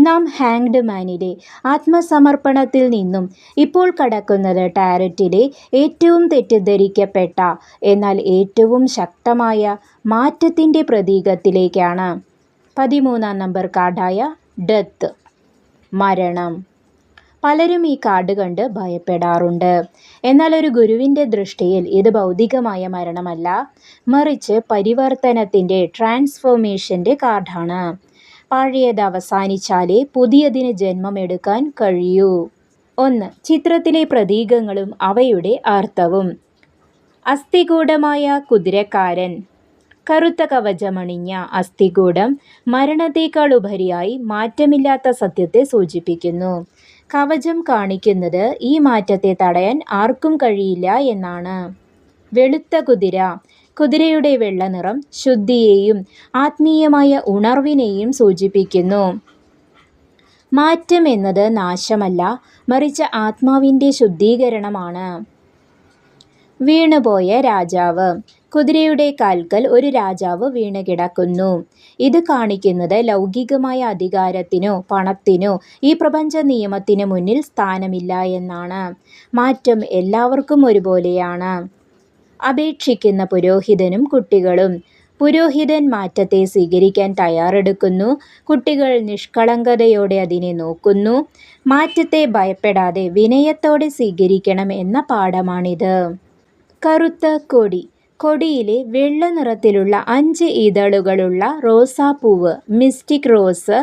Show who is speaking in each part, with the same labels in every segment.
Speaker 1: നാം ഹാങ്ഡ് മാനിലെ ആത്മസമർപ്പണത്തിൽ നിന്നും ഇപ്പോൾ കടക്കുന്നത് ടാരറ്റിലെ ഏറ്റവും തെറ്റിദ്ധരിക്കപ്പെട്ട എന്നാൽ ഏറ്റവും ശക്തമായ മാറ്റത്തിൻ്റെ പ്രതീകത്തിലേക്കാണ്. 13-ാം നമ്പർ കാർഡായ ഡെത്ത്, മരണം. പലരും ഈ കാർഡ് കണ്ട് ഭയപ്പെടാറുണ്ട്. എന്നാൽ ഒരു ഗുരുവിൻ്റെ ദൃഷ്ടിയിൽ ഇത് ഭൗതികമായ മരണമല്ല, മറിച്ച് പരിവർത്തനത്തിൻ്റെ, ട്രാൻസ്ഫോർമേഷൻ്റെ കാർഡാണ്. പഴയത് അവസാനിച്ചാലേ പുതിയതിന് ജന്മമെടുക്കാൻ കഴിയൂ. 1. ചിത്രത്തിലെ പ്രതീകങ്ങളും അവയുടെ അർത്ഥവും. അസ്ഥികൂടമായ കുതിരക്കാരൻ. കറുത്ത കവചമണിഞ്ഞ അസ്ഥികൂടം മരണത്തേക്കാൾ ഉപരിയായി മാറ്റമില്ലാത്ത സത്യത്തെ സൂചിപ്പിക്കുന്നു. കവചം കാണിക്കുന്നത് ഈ മാറ്റത്തെ തടയാൻ ആർക്കും കഴിയില്ല എന്നാണ്. വെളുത്ത കുതിര. കുതിരയുടെ വെള്ള നിറം ശുദ്ധിയെയും ആത്മീയമായ ഉണർവിനെയും സൂചിപ്പിക്കുന്നു. മാറ്റം എന്നത് നാശമല്ല, മറിച്ച് ആത്മാവിൻ്റെ ശുദ്ധീകരണമാണ്. വീണുപോയ രാജാവ്. കുതിരയുടെ കാൽക്കൽ ഒരു രാജാവ് വീണ് കിടക്കുന്നു. ഇത് കാണിക്കുന്നത് ലൗകികമായ അധികാരത്തിനോ പണത്തിനോ ഈ പ്രപഞ്ച നിയമത്തിന് മുന്നിൽ സ്ഥാനമില്ല എന്നാണ്. മാറ്റം എല്ലാവർക്കും ഒരുപോലെയാണ്. അപേക്ഷിക്കുന്ന പുരോഹിതനും കുട്ടികളും. പുരോഹിതൻ മാറ്റത്തെ സ്വീകരിക്കാൻ തയ്യാറെടുക്കുന്നു, കുട്ടികൾ നിഷ്കളങ്കതയോടെ അതിനെ നോക്കുന്നു. മാറ്റത്തെ ഭയപ്പെടാതെ വിനയത്തോടെ സ്വീകരിക്കണം എന്ന പാഠമാണിത്. കറുത്ത കൊടി. കൊടിയിലെ വെള്ള നിറത്തിലുള്ള 5 ഇതളുകളുള്ള റോസാപ്പൂവ്, മിസ്റ്റിക് റോസ്,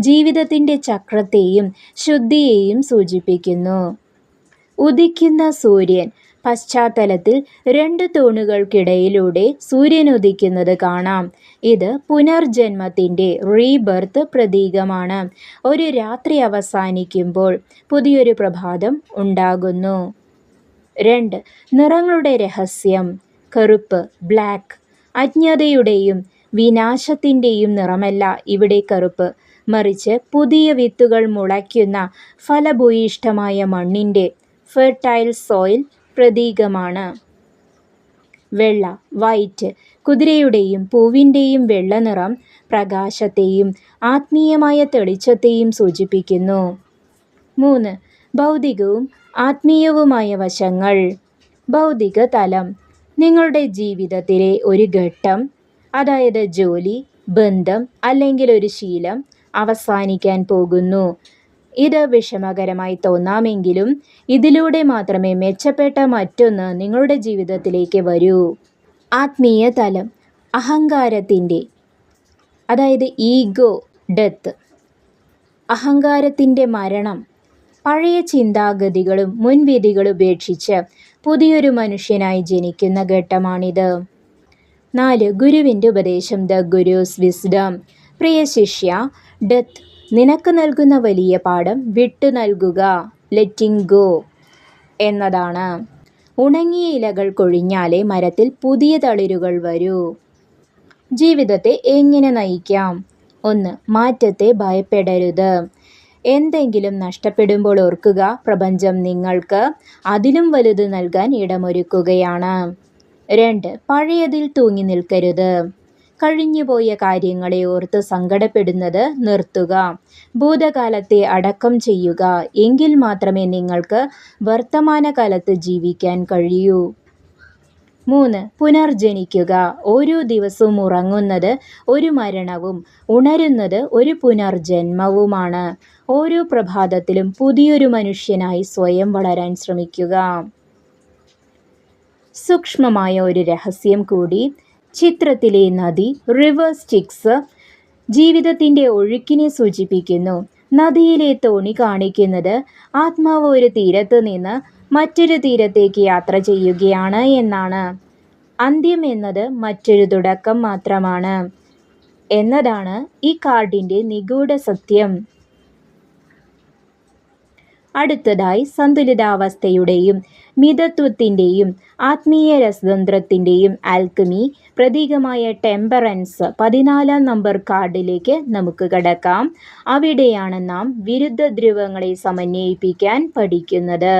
Speaker 1: ജീവിതത്തിൻ്റെ ചക്രത്തെയും ശുദ്ധിയെയും സൂചിപ്പിക്കുന്നു. ഉദിക്കുന്ന സൂര്യൻ. പശ്ചാത്തലത്തിൽ 2 തൂണുകൾക്കിടയിലൂടെ സൂര്യൻ ഉദിക്കുന്നത് കാണാം. ഇത് പുനർജന്മത്തിൻ്റെ, റീബർത്ത് പ്രതീകമാണ്. ഒരു രാത്രി അവസാനിക്കുമ്പോൾ പുതിയൊരു പ്രഭാതം ഉണ്ടാകുന്നു. 2. നിറങ്ങളുടെ രഹസ്യം. കറുപ്പ്, ബ്ലാക്ക്. അജ്ഞതയുടെയും വിനാശത്തിൻ്റെയും നിറമല്ല ഇവിടെ കറുപ്പ്, മറിച്ച് പുതിയ വിത്തുകൾ മുളയ്ക്കുന്ന ഫലഭൂയിഷ്ഠമായ മണ്ണിൻ്റെ, ഫെർട്ടൈൽ സോയിൽ പ്രതീകമാണ്. വെള്ള, വൈറ്റ്. കുതിരയുടെയും പൂവിൻ്റെയും വെള്ള നിറം പ്രകാശത്തെയും ആത്മീയമായ തെളിച്ചത്തെയും സൂചിപ്പിക്കുന്നു. 3. ഭൗതികവും ആത്മീയവുമായ വശങ്ങൾ. ഭൗതിക തലം. നിങ്ങളുടെ ജീവിതത്തിലെ ഒരു ഘട്ടം, അതായത് ജോലി, ബന്ധം അല്ലെങ്കിൽ ഒരു ശീലം അവസാനിക്കാൻ പോകുന്നു. ഇത് വിഷമകരമായി തോന്നാമെങ്കിലും ഇതിലൂടെ മാത്രമേ മെച്ചപ്പെട്ട മറ്റൊന്ന് നിങ്ങളുടെ ജീവിതത്തിലേക്ക് വരൂ. ആത്മീയ തലം. അഹങ്കാരത്തിൻ്റെ, അതായത് ഈഗോ ഡെത്ത്, അഹങ്കാരത്തിൻ്റെ മരണം. പഴയ ചിന്താഗതികളും മുൻവിധികളും ഉപേക്ഷിച്ച് പുതിയൊരു മനുഷ്യനായി ജനിക്കുന്ന ഘട്ടമാണിത്. 4. ഗുരുവിൻ്റെ ഉപദേശം. The Gurez wisdom. പ്രിയ ശിഷ്യ, ഡെത്ത് നിനക്ക് നൽകുന്ന വലിയ പാഠം വിട്ടു നൽകുക, ലെറ്റിംഗ് ഗോ എന്നതാണ്. ഉണങ്ങിയ ഇലകൾ കൊഴിഞ്ഞാലേ മരത്തിൽ പുതിയ തളിരുകൾ വരൂ. ജീവിതത്തെ എങ്ങനെ നയിക്കാം? 1. മാറ്റത്തെ ഭയപ്പെടരുത്. എന്തെങ്കിലും നഷ്ടപ്പെടുമ്പോൾ ഓർക്കുക, പ്രപഞ്ചം നിങ്ങൾക്ക് അതിലും വലുത് നൽകാൻ ഇടമൊരുക്കുകയാണ്. 2. പഴയതിൽ തൂങ്ങി നിൽക്കരുത്. കഴിഞ്ഞുപോയ കാര്യങ്ങളെ ഓർത്ത് സങ്കടപ്പെടുന്നത് നിർത്തുക. ഭൂതകാലത്തെ അടക്കം ചെയ്യുക. എങ്കിൽ മാത്രമേ നിങ്ങൾക്ക് വർത്തമാനകാലത്ത് ജീവിക്കാൻ കഴിയൂ. 3. പുനർജനിക്കുക. ഓരോ ദിവസവും ഉറങ്ങുന്നത് ഒരു മരണവും ഉണരുന്നത് ഒരു പുനർജന്മവുമാണ്. ഓരോ പ്രഭാതത്തിലും പുതിയൊരു മനുഷ്യനായി സ്വയം വളരാൻ ശ്രമിക്കുക. സൂക്ഷ്മമായ ഒരു രഹസ്യം കൂടി. ചിത്രത്തിലെ നദി, റിവർ സ്റ്റിക്സ്, ജീവിതത്തിൻ്റെ ഒഴുക്കിനെ സൂചിപ്പിക്കുന്നു. നദിയിലെ തോണി കാണിക്കുന്നത് ആത്മാവ് ഒരു തീരത്ത് നിന്ന് മറ്റൊരു തീരത്തേക്ക് യാത്ര ചെയ്യുകയാണ് എന്നാണ്. അന്ത്യം എന്നത് മറ്റൊരു തുടക്കം മാത്രമാണ് എന്നതാണ് ഈ കാർഡിൻ്റെ നിഗൂഢ സത്യം. അടുത്തതായി സന്തുലിതാവസ്ഥയുടെയും മിതത്വത്തിൻ്റെയും ആത്മീയ രസതന്ത്രത്തിൻ്റെയും ആൽക്കമി പ്രതീകമായ ടെമ്പറൻസ് 14-ാം നമ്പർ കാർഡിലേക്ക് നമുക്ക് കടക്കാം. അവിടെയാണ് നാം വിരുദ്ധ ധ്രുവങ്ങളെ സമന്വയിപ്പിക്കാൻ പഠിക്കുന്നത്.